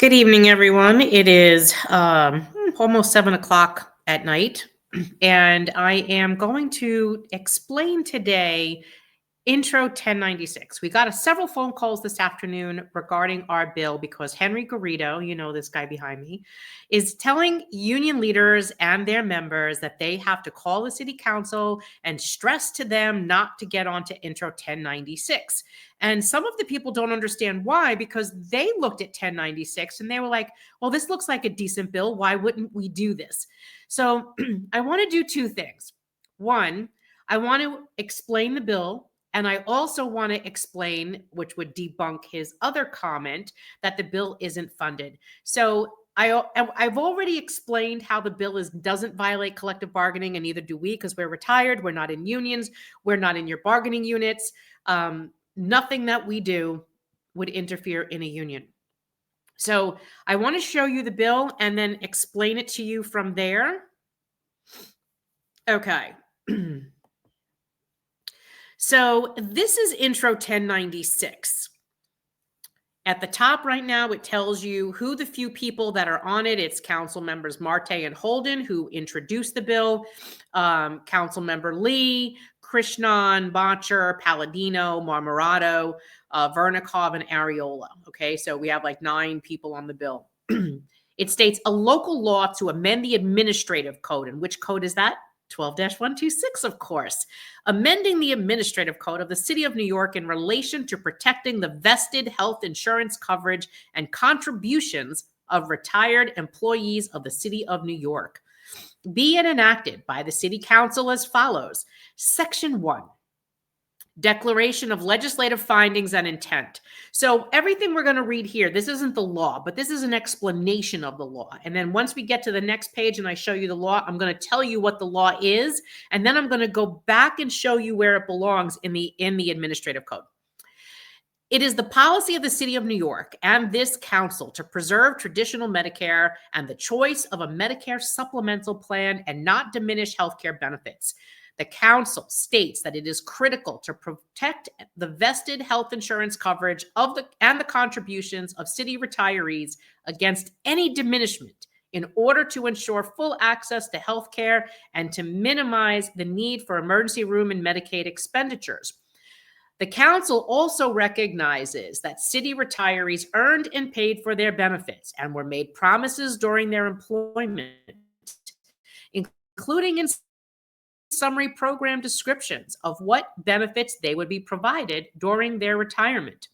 Good evening, everyone. It is almost 7 o'clock at night, and I am going to explain today Intro 1096. We got several phone calls this afternoon regarding our bill because Henry Garrido, this guy behind me, is telling union leaders and their members that they have to call the city council and stress to them not to get onto Intro 1096. And some of the people don't understand why, because they looked at 1096 and they were like, well, this looks like a decent bill. Why wouldn't we do this? So I want to do two things. One, I want to explain the bill. And I also want to explain, which would debunk his other comment, that the bill isn't funded. So I've already explained how the bill doesn't violate collective bargaining, and neither do we, because we're retired. We're not in unions. We're not in your bargaining units. Nothing that we do would interfere in a union. So I want to show you the bill and then explain it to you from there. Okay. So this is Intro 1096. At the top right now, it tells you who the few people that are on it. It's Council Members Marte and Holden, who introduced the bill, Council Member Lee, Krishnan, Botcher, Palladino, Marmorato, Vernikov, and Areola. Okay, so we have like 9 people on the bill. It states a local law to amend the administrative code. And which code is that? 12-126, of course, amending the administrative code of the City of New York in relation to protecting the vested health insurance coverage and contributions of retired employees of the City of New York. Be it enacted by the City Council as follows. Section 1. Declaration of legislative findings and intent. So everything we're going to read here, this isn't the law, but this is an explanation of the law. And then once we get to the next page and I show you the law, I'm going to tell you what the law is. And then I'm going to go back and show you where it belongs in the administrative code. It is the policy of the City of New York and this council to preserve traditional Medicare and the choice of a Medicare supplemental plan and not diminish healthcare benefits. The council states that it is critical to protect the vested health insurance coverage and the contributions of city retirees against any diminishment in order to ensure full access to health care and to minimize the need for emergency room and Medicaid expenditures. The council also recognizes that city retirees earned and paid for their benefits and were made promises during their employment, including in summary program descriptions of what benefits they would be provided during their retirement.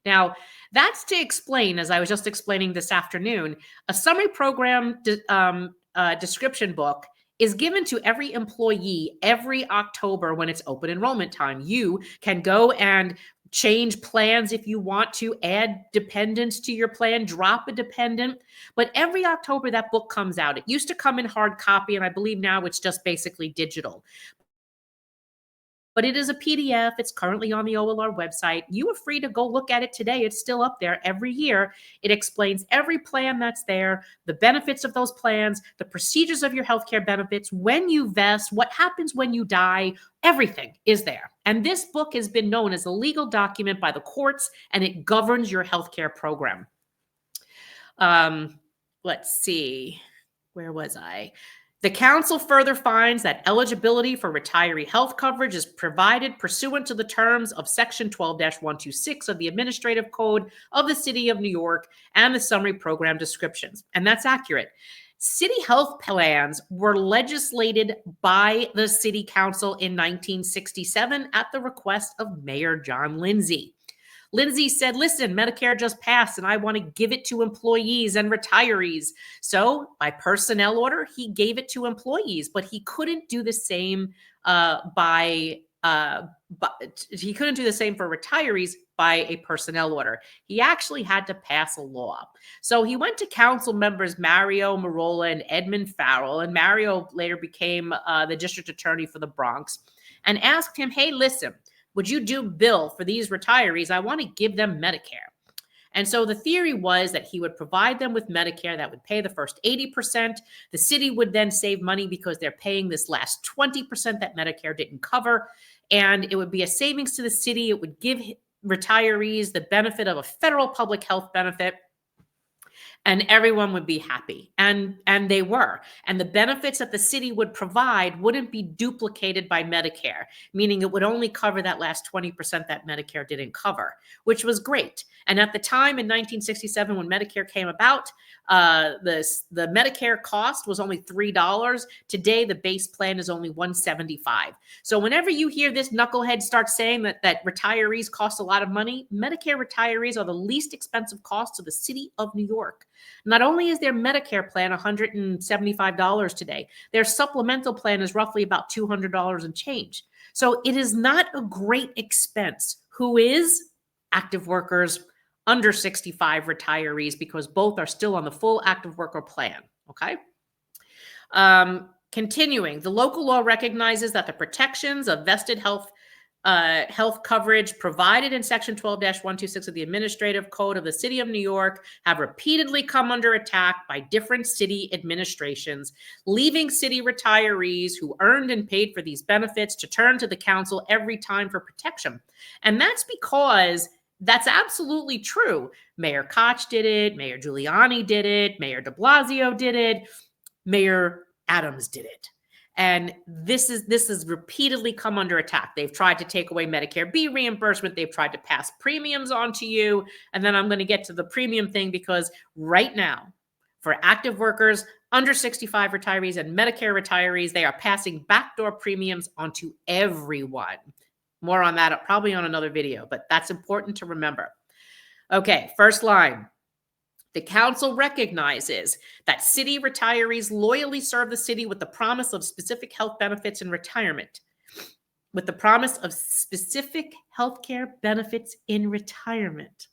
Now, that's to explain, as I was just explaining this afternoon, a summary program description book is given to every employee every October when it's open enrollment time. You can go and change plans if you want to, add dependents to your plan, drop a dependent. But every October, that book comes out. It used to come in hard copy, and I believe now it's just basically digital. But it is a PDF. It's currently on the OLR website. You are free to go look at it today. It's still up there every year. It explains every plan that's there, the benefits of those plans, the procedures of your healthcare benefits, when you vest, what happens when you die. Everything is there. And this book has been known as a legal document by the courts, and it governs your healthcare program. Let's see. Where was I? The council further finds that eligibility for retiree health coverage is provided pursuant to the terms of Section 12-126 of the Administrative Code of the City of New York and the summary program descriptions. And that's accurate. City health plans were legislated by the City Council in 1967 at the request of Mayor John Lindsay. Lindsay said, listen, Medicare just passed and I want to give it to employees and retirees. So by personnel order, he gave it to employees, but he couldn't do the same he couldn't do the same for retirees by a personnel order. He actually had to pass a law. So he went to council members Mario Marola and Edmund Farrell, and Mario later became the district attorney for the Bronx, and asked him, hey, listen, would you do bill for these retirees? I want to give them Medicare. And so the theory was that he would provide them with Medicare that would pay the first 80%. The city would then save money because they're paying this last 20% that Medicare didn't cover. And it would be a savings to the city. It would give retirees the benefit of a federal public health benefit. and everyone would be happy, and they were. And the benefits that the city would provide wouldn't be duplicated by Medicare, meaning it would only cover that last 20% that Medicare didn't cover, which was great. And at the time in 1967, when Medicare came about, the Medicare cost was only $3. Today, the base plan is only $175. So whenever you hear this knucklehead start saying that retirees cost a lot of money, Medicare retirees are the least expensive cost to the city of New York. Not only is their Medicare plan $175 today, their supplemental plan is roughly about $200 and change. So it is not a great expense. Who is? Active workers, under 65 retirees, because both are still on the full active worker plan. Okay. Continuing, the local law recognizes that the protections of vested health coverage provided in Section 12-126 of the Administrative Code of the City of New York have repeatedly come under attack by different city administrations, leaving city retirees who earned and paid for these benefits to turn to the council every time for protection. And that's because that's absolutely true. Mayor Koch did it. Mayor Giuliani did it. Mayor de Blasio did it. Mayor Adams did it. And this has repeatedly come under attack. They've tried to take away Medicare B reimbursement. They've tried to pass premiums on to you. And then I'm going to get to the premium thing, because right now, for active workers, under 65 retirees, and Medicare retirees, they are passing backdoor premiums onto everyone. More on that probably on another video, but that's important to remember. Okay, first line. The council recognizes that city retirees loyally serve the city with the promise of specific health benefits in retirement. With the promise of specific healthcare benefits in retirement.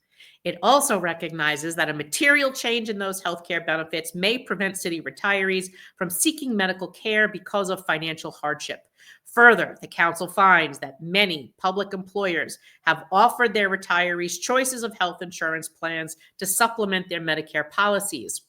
It also recognizes that a material change in those healthcare benefits may prevent city retirees from seeking medical care because of financial hardship. Further, the council finds that many public employers have offered their retirees choices of health insurance plans to supplement their Medicare policies.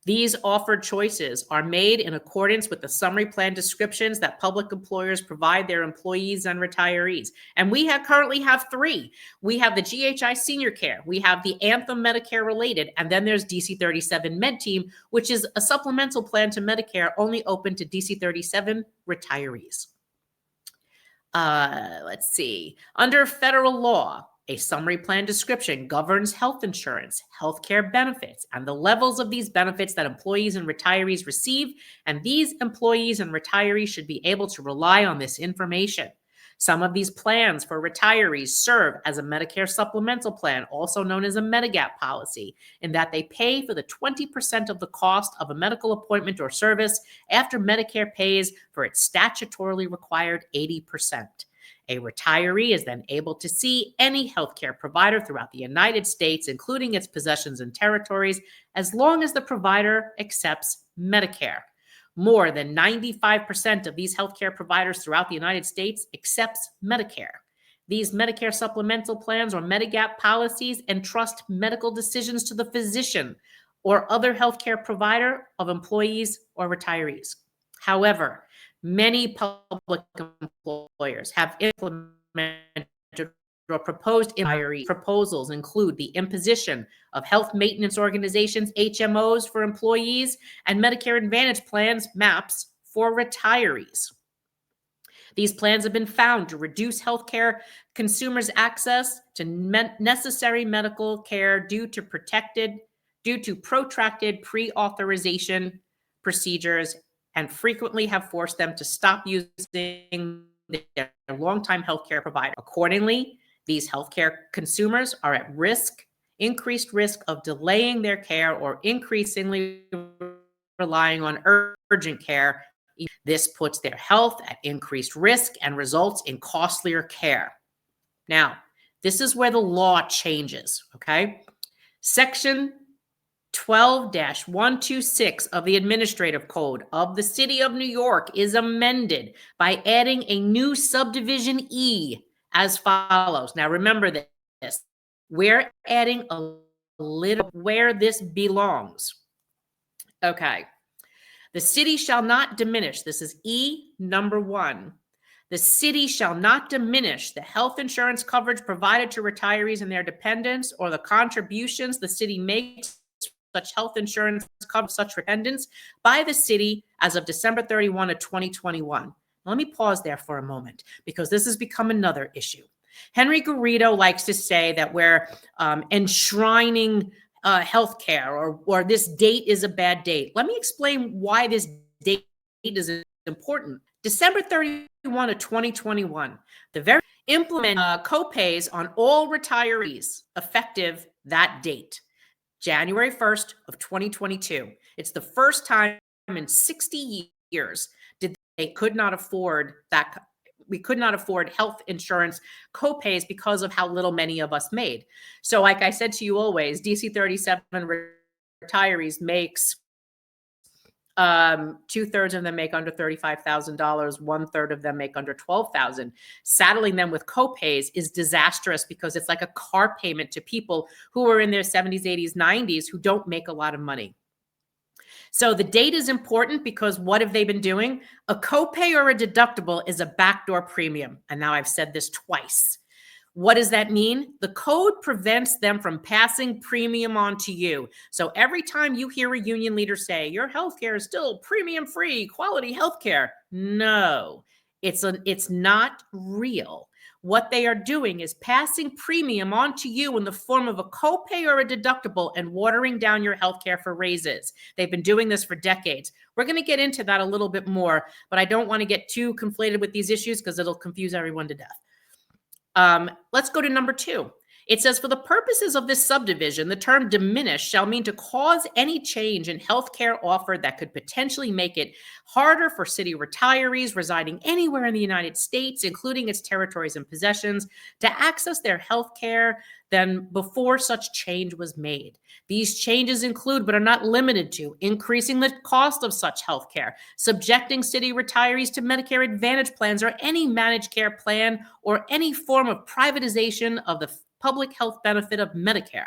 These offered choices are made in accordance with the summary plan descriptions that public employers provide their employees and retirees. And we currently have three. We have the GHI Senior Care, we have the Anthem Medicare Related, and then there's DC-37 Med Team, which is a supplemental plan to Medicare only open to DC-37 retirees. Let's see. Under federal law, a summary plan description governs health insurance, healthcare benefits, and the levels of these benefits that employees and retirees receive, and these employees and retirees should be able to rely on this information. Some of these plans for retirees serve as a Medicare supplemental plan, also known as a Medigap policy, in that they pay for the 20% of the cost of a medical appointment or service after Medicare pays for its statutorily required 80%. A retiree is then able to see any healthcare provider throughout the United States, including its possessions and territories, as long as the provider accepts Medicare. More than 95% of these healthcare providers throughout the United States accepts Medicare. These Medicare supplemental plans or Medigap policies entrust medical decisions to the physician or other healthcare provider of employees or retirees. However, many public employers have implemented or proposed retiree proposals include the imposition of health maintenance organizations, HMOs, for employees, and Medicare Advantage plans, MAPs, for retirees. These plans have been found to reduce healthcare consumers' access to necessary medical care due to protracted pre-authorization procedures, and frequently have forced them to stop using their longtime healthcare provider. Accordingly, these healthcare consumers are at increased risk of delaying their care or increasingly relying on urgent care. This puts their health at increased risk and results in costlier care. Now, this is where the law changes, okay? Section 12-126 of the Administrative Code of the City of New York is amended by adding a new subdivision E as follows. Now remember this. We're adding a little where this belongs. Okay. The city shall not diminish. This is E number 1. The city shall not diminish the health insurance coverage provided to retirees and their dependents or the contributions the city makes such health insurance cover such dependents by the city as of December 31 of 2021. Let me pause there for a moment because this has become another issue. Henry Garrido likes to say that we're enshrining healthcare or this date is a bad date. Let me explain why this date is important. December 31 of 2021, the very implement copays on all retirees effective that date, January 1st of 2022. It's the first time in 60 years they could not afford that. We could not afford health insurance copays because of how little many of us made. So like I said to you always, DC 37 retirees makes 2/3 of them make under $35,000. 1/3 of them make under $12,000. Saddling them with copays is disastrous because it's like a car payment to people who are in their 70s, 80s, 90s who don't make a lot of money. So the date is important because what have they been doing? A copay or a deductible is a backdoor premium. And now I've said this twice. What does that mean? The code prevents them from passing premium on to you. So every time you hear a union leader say, your healthcare is still premium free, quality healthcare. No, it's not real. What they are doing is passing premium on to you in the form of a copay or a deductible and watering down your healthcare for raises. They've been doing this for decades. We're going to get into that a little bit more, but I don't want to get too conflated with these issues because it'll confuse everyone to death. Let's go to number 2. It says, for the purposes of this subdivision, the term diminish shall mean to cause any change in healthcare offered that could potentially make it harder for city retirees residing anywhere in the United States, including its territories and possessions, to access their healthcare than before such change was made. These changes include, but are not limited to, increasing the cost of such healthcare, subjecting city retirees to Medicare Advantage plans or any managed care plan, or any form of privatization of the public health benefit of Medicare,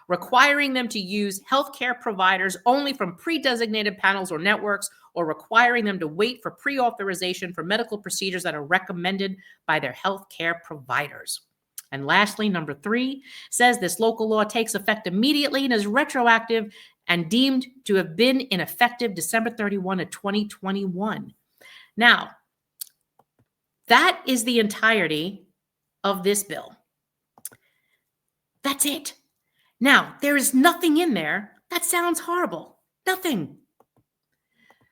requiring them to use healthcare providers only from pre-designated panels or networks, or requiring them to wait for pre-authorization for medical procedures that are recommended by their healthcare providers. And lastly, number 3 says this local law takes effect immediately and is retroactive and deemed to have been ineffective December 31 of 2021. Now, that is the entirety of this bill. That's it. Now, there is nothing in there that sounds horrible. Nothing.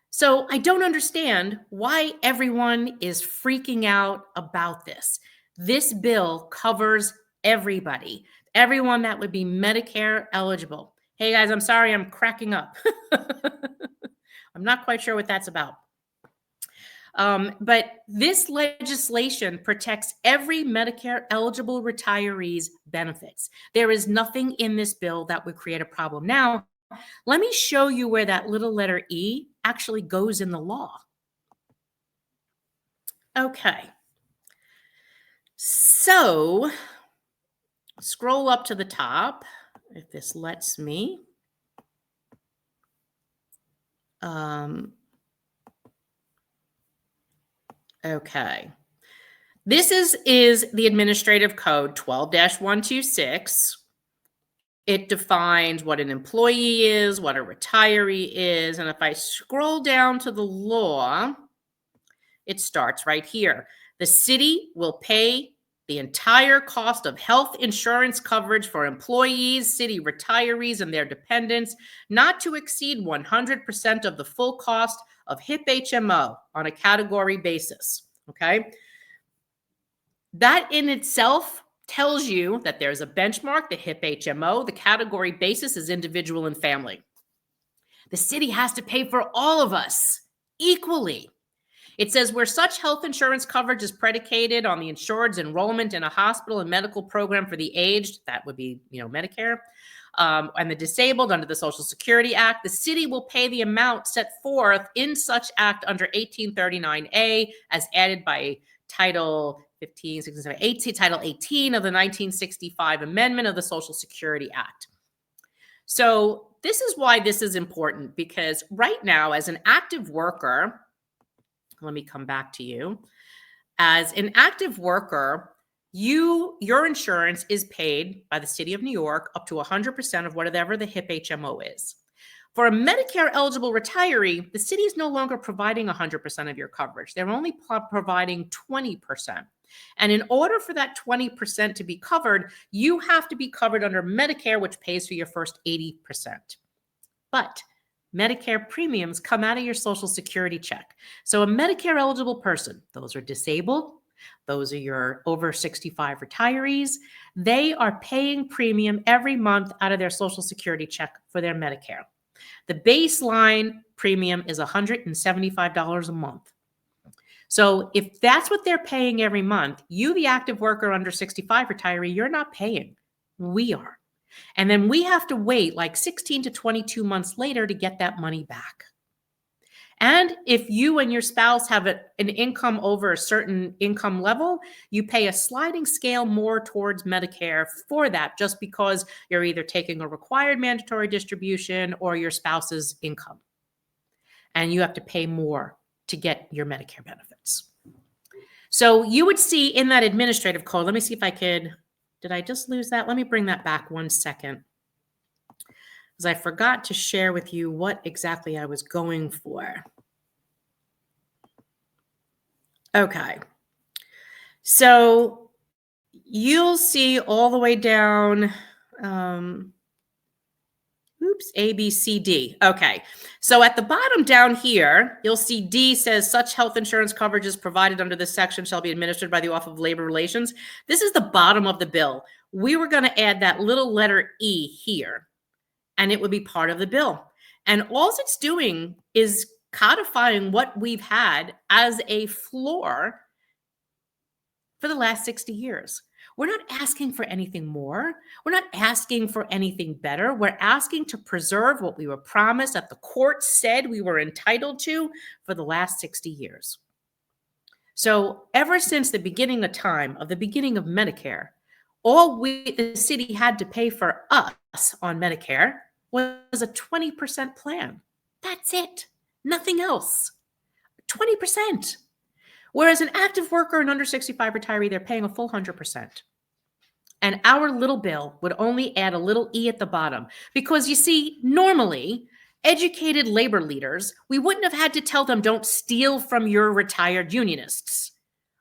So I don't understand why everyone is freaking out about this. This bill covers everybody, everyone that would be Medicare eligible. Hey guys, I'm sorry, I'm cracking up. I'm not quite sure what that's about. But this legislation protects every Medicare eligible retiree's benefits. There is nothing in this bill that would create a problem. Now, let me show you where that little letter E actually goes in the law. Okay. So, scroll up to the top, if this lets me. Okay. This is the Administrative Code 12-126. It defines what an employee is, what a retiree is. And if I scroll down to the law, it starts right here. The city will pay the entire cost of health insurance coverage for employees, city retirees, and their dependents, not to exceed 100% of the full cost of HIP HMO on a category basis. Okay. That in itself tells you that there's a benchmark, the HIP HMO. The category basis is individual and family. The city has to pay for all of us equally. It says where such health insurance coverage is predicated on the insured's enrollment in a hospital and medical program for the aged, that would be, Medicare, and the disabled under the Social Security Act, the city will pay the amount set forth in such act under 1839A as added by Title 15, 16, 17, 18, Title 18 of the 1965 Amendment of the Social Security Act. So this is why this is important, because right now, as an active worker, let me come back to you. As an active worker, your insurance is paid by the city of New York up to 100% of whatever the HIP HMO is. For a Medicare eligible retiree, the city is no longer providing 100% of your coverage. They're only providing 20%. And in order for that 20% to be covered, you have to be covered under Medicare, which pays for your first 80%. But Medicare premiums come out of your Social Security check. So a Medicare eligible person, those are disabled, those are your over 65 retirees, they are paying premium every month out of their Social Security check for their Medicare. The baseline premium is $175 a month. So if that's what they're paying every month, you, the active worker under 65 retiree, you're not paying. We are. And then we have to wait like 16 to 22 months later to get that money back. And if you and your spouse have an income over a certain income level, you pay a sliding scale more towards Medicare for that, just because you're either taking a required mandatory distribution or your spouse's income. And you have to pay more to get your Medicare benefits. So you would see in that administrative code, let me see if I could, did I just lose that? Let me bring that back 1 second. Because I forgot to share with you what exactly I was going for. Okay. So you'll see all the way down, A, B, C, D. Okay. So at the bottom down here, you'll see D says such health insurance coverages provided under this section shall be administered by the Office of Labor Relations. This is the bottom of the bill. We were going to add that little letter E here, and it would be part of the bill. And all it's doing is codifying what we've had as a floor for the last 60 years. We're not asking for anything more. We're not asking for anything better. We're asking to preserve what we were promised that the court said we were entitled to for the last 60 years. So ever since the beginning of time, of the beginning of Medicare, all the city had to pay for us on Medicare was a 20% plan. That's it. Nothing else. 20%. Whereas an active worker and under 65 retiree, they're paying a full 100%. And our little bill would only add a little E at the bottom. Because you see, normally, educated labor leaders, we wouldn't have had to tell them don't steal from your retired unionists.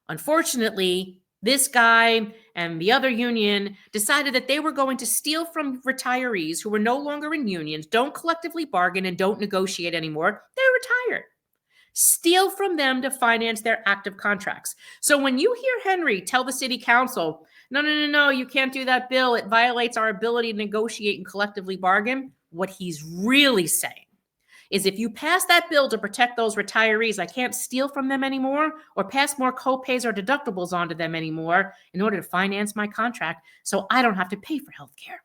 Unfortunately, this guy and the other union decided that they were going to steal from retirees who were no longer in unions, don't collectively bargain, and don't negotiate anymore. They're retired. Steal from them to finance their active contracts. So when you hear Henry tell the city council, no, you can't do that bill, it violates our ability to negotiate and collectively bargain, what he's really saying is if you pass that bill to protect those retirees, I can't steal from them anymore or pass more copays or deductibles onto them anymore in order to finance my contract so I don't have to pay for health care.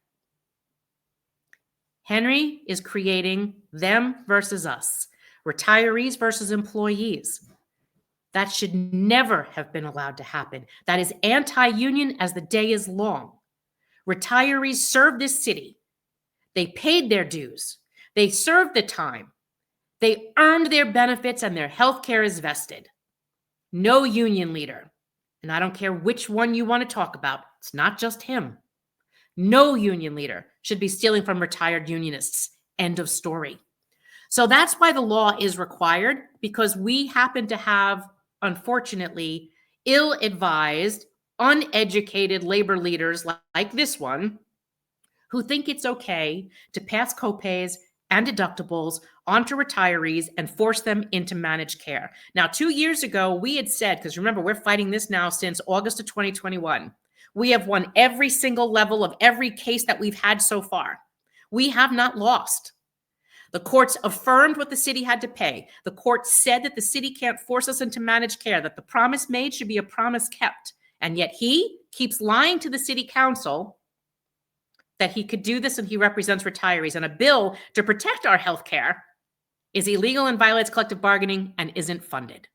Henry is creating them versus us, retirees versus employees. That should never have been allowed to happen. That is anti-union as the day is long. Retirees served this city. They paid their dues. They served the time. They earned their benefits and their health care is vested. No union leader, and I don't care which one you want to talk about, it's not just him. No union leader should be stealing from retired unionists. End of story. So that's why the law is required, because we happen to have, unfortunately, ill-advised, uneducated labor leaders like this one who think it's okay to pass copays and deductibles onto retirees and force them into managed care. Now, 2 years ago, we had said, because remember, we're fighting this now since August of 2021. We have won every single level of every case that we've had so far. We have not lost. The courts affirmed what the city had to pay. The court said that the city can't force us into managed care, that the promise made should be a promise kept. And yet he keeps lying to the city council that he could do this and he represents retirees. And a bill to protect our health care is illegal and violates collective bargaining and isn't funded.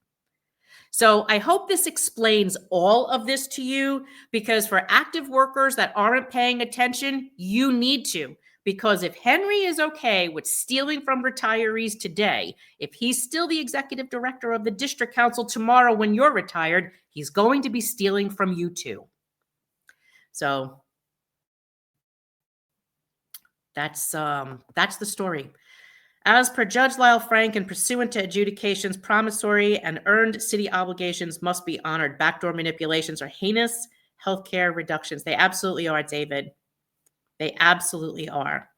So I hope this explains all of this to you, because for active workers that aren't paying attention, you need to. Because if Henry is okay with stealing from retirees today, if he's still the executive director of the district council tomorrow when you're retired, he's going to be stealing from you too. So that's the story. As per Judge Lyle Frank and pursuant to adjudications, promissory and earned city obligations must be honored. Backdoor manipulations are heinous healthcare reductions. They absolutely are, David. They absolutely are.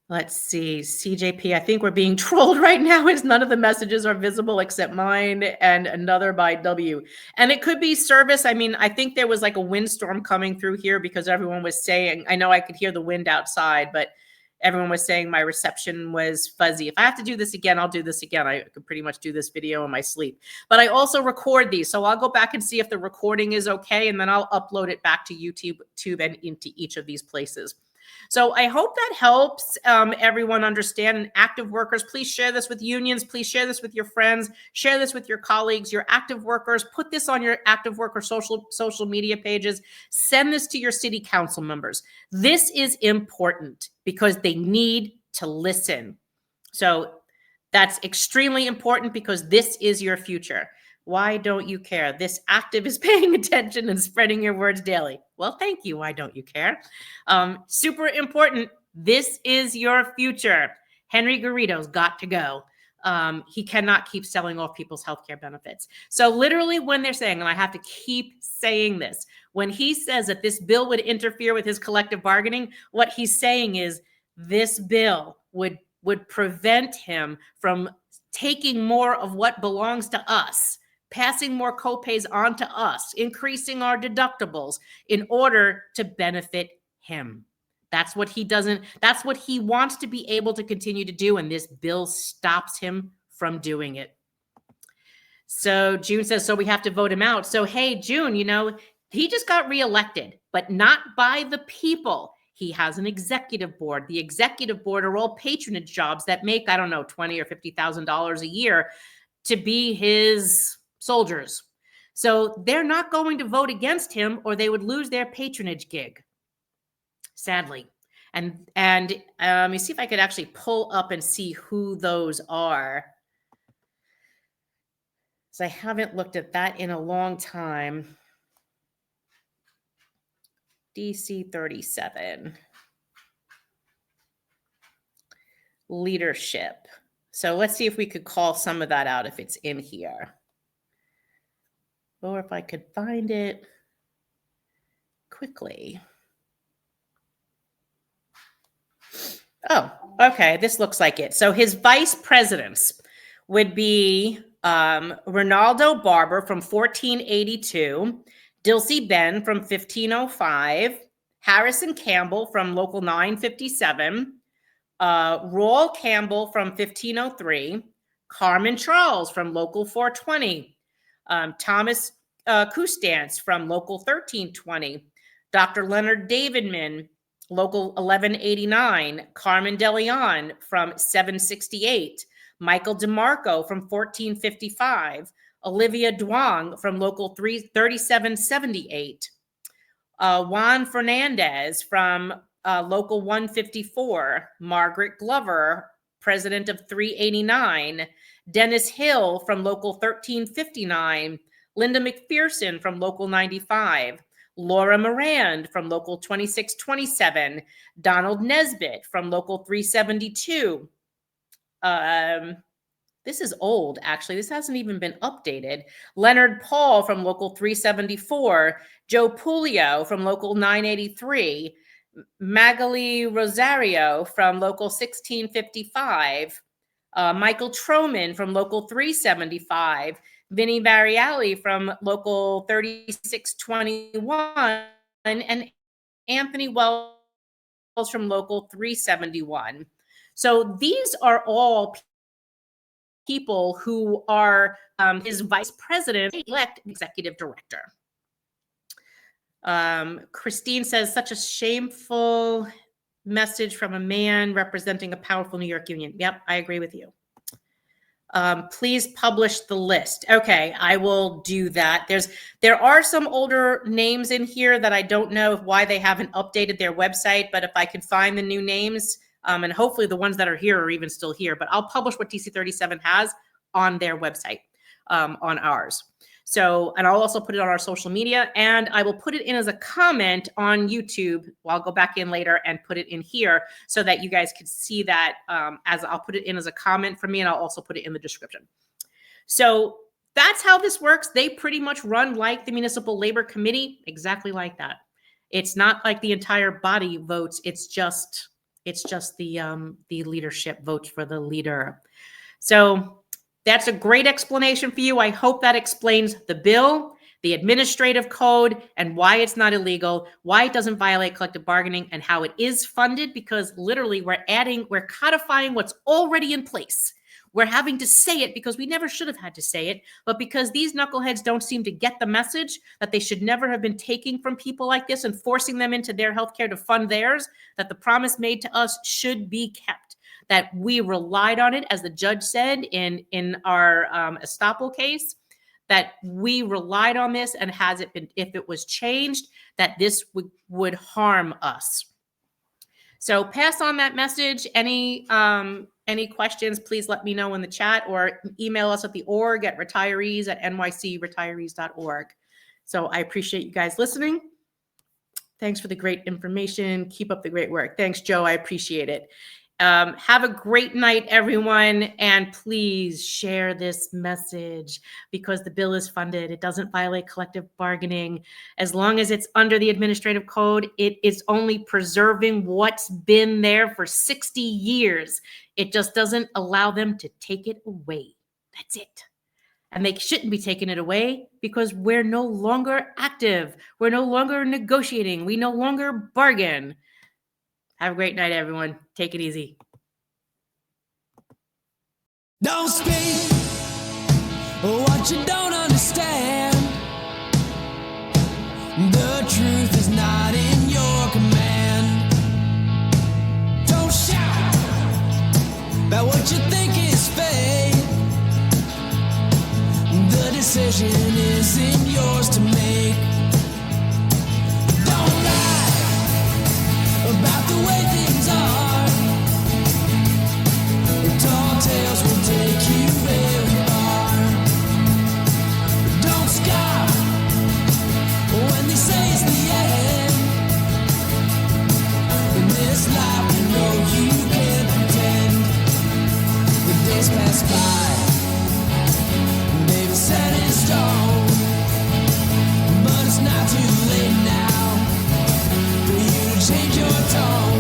Let's see, CJP, I think we're being trolled right now as none of the messages are visible except mine and another by W. And it could be service. I mean, I think there was like a windstorm coming through here because everyone was saying, I know I could hear the wind outside, but everyone was saying my reception was fuzzy. If I have to do this again, I'll do this again. I could pretty much do this video in my sleep. But I also record these, so I'll go back and see if the recording is okay, and then I'll upload it back to YouTube and into each of these places. So I hope that helps everyone understand. And active workers, please share this with unions. Please share this with your friends. Share this with your colleagues, your active workers. Put this on your active worker social media pages. Send this to your city council members. This is important because they need to listen. So that's extremely important because this is your future. Why don't you care? This active is paying attention and spreading your words daily. Well, thank you. Why don't you care? Super important. This is your future. Henry Garrido's got to go. He cannot keep selling off people's healthcare benefits. So literally when they're saying, and I have to keep saying this, when he says that this bill would interfere with his collective bargaining, what he's saying is this bill would prevent him from taking more of what belongs to us, passing more copays on to us, increasing our deductibles in order to benefit him. That's what he doesn't, that's what he wants to be able to continue to do, and this bill stops him from doing it. So June says, so we have to vote him out. So hey, June, you know, he just got reelected, but not by the people. He has an executive board. The executive board are all patronage jobs that make, I don't know, $20,000 or $50,000 a year to be his soldiers. So they're not going to vote against him or they would lose their patronage gig, sadly. And let me see if I could actually pull up and see who those are. So I haven't looked at that in a long time. DC 37. Leadership. So let's see if we could call some of that out if it's in here. Or if I could find it quickly. Oh, okay. This looks like it. So his vice presidents would be Ronaldo Barber from 1482, Dilsey Ben from 1505, Harrison Campbell from Local 957, Roll Campbell from 1503, Carmen Charles from Local 420, Thomas Kustance from Local 1320, Dr. Leonard Davidman, Local 1189, Carmen DeLeon from 768, Michael DeMarco from 1455, Olivia Duong from Local 3778, Juan Fernandez from Local 154, Margaret Glover, President of 389, Dennis Hill from Local 1359, Linda McPherson from Local 95, Laura Morand from Local 2627, Donald Nesbitt from Local 372. This is old, actually. This hasn't even been updated. Leonard Paul from Local 374, Joe Pulio from Local 983, Magali Rosario from Local 1655, Michael Troman from Local 375, Vinnie Variali from Local 3621, and Anthony Wells from Local 371. So these are all people who are his vice president-elect executive director. Christine says, such a shameful message from a man representing a powerful New York union. Yep, I agree with you. Please publish the list. Okay, I will do that. There are some older names in here that I don't know why they haven't updated their website, but if I can find the new names, and hopefully the ones that are here are even still here, but I'll publish what DC 37 has on their website, on ours. So, and I'll also put it on our social media, and I will put it in as a comment on YouTube. Well, I'll go back in later and put it in here so that you guys can see that, as I'll put it in as a comment from me, and I'll also put it in the description. So that's how this works. They pretty much run like the Municipal Labor Committee, exactly like that. It's not like the entire body votes. It's just the leadership votes for the leader. So that's a great explanation for you. I hope that explains the bill, the administrative code, and why it's not illegal, why it doesn't violate collective bargaining, and how it is funded, because literally we're codifying what's already in place. We're having to say it because we never should have had to say it, but because these knuckleheads don't seem to get the message that they should never have been taking from people like this and forcing them into their healthcare to fund theirs, that the promise made to us should be kept, that we relied on it, as the judge said in our estoppel case, that we relied on this, and has it been, if it was changed, that this would harm us. So pass on that message. Any questions, please let me know in the chat, or email us at the org at retirees@nycretirees.org. So I appreciate you guys listening. Thanks for the great information. Keep up the great work. Thanks, Joe. I appreciate it. Have a great night, everyone. And please share this message, because the bill is funded. It doesn't violate collective bargaining. As long as it's under the administrative code, it is only preserving what's been there for 60 years. It just doesn't allow them to take it away. That's it. And they shouldn't be taking it away, because we're no longer active. We're no longer negotiating. We no longer bargain. Have a great night, everyone. Take it easy. Don't speak what you don't understand. The truth is not in your command. Don't shout about what you think is fake. The decision isn't yours to make. Don't lie about the way things are. Tall tales will take you very far. Don't scoff when they say it's the end. In this life, you know you can't pretend. The days pass by, they've set in stone. But it's not too late now for you to change your tone.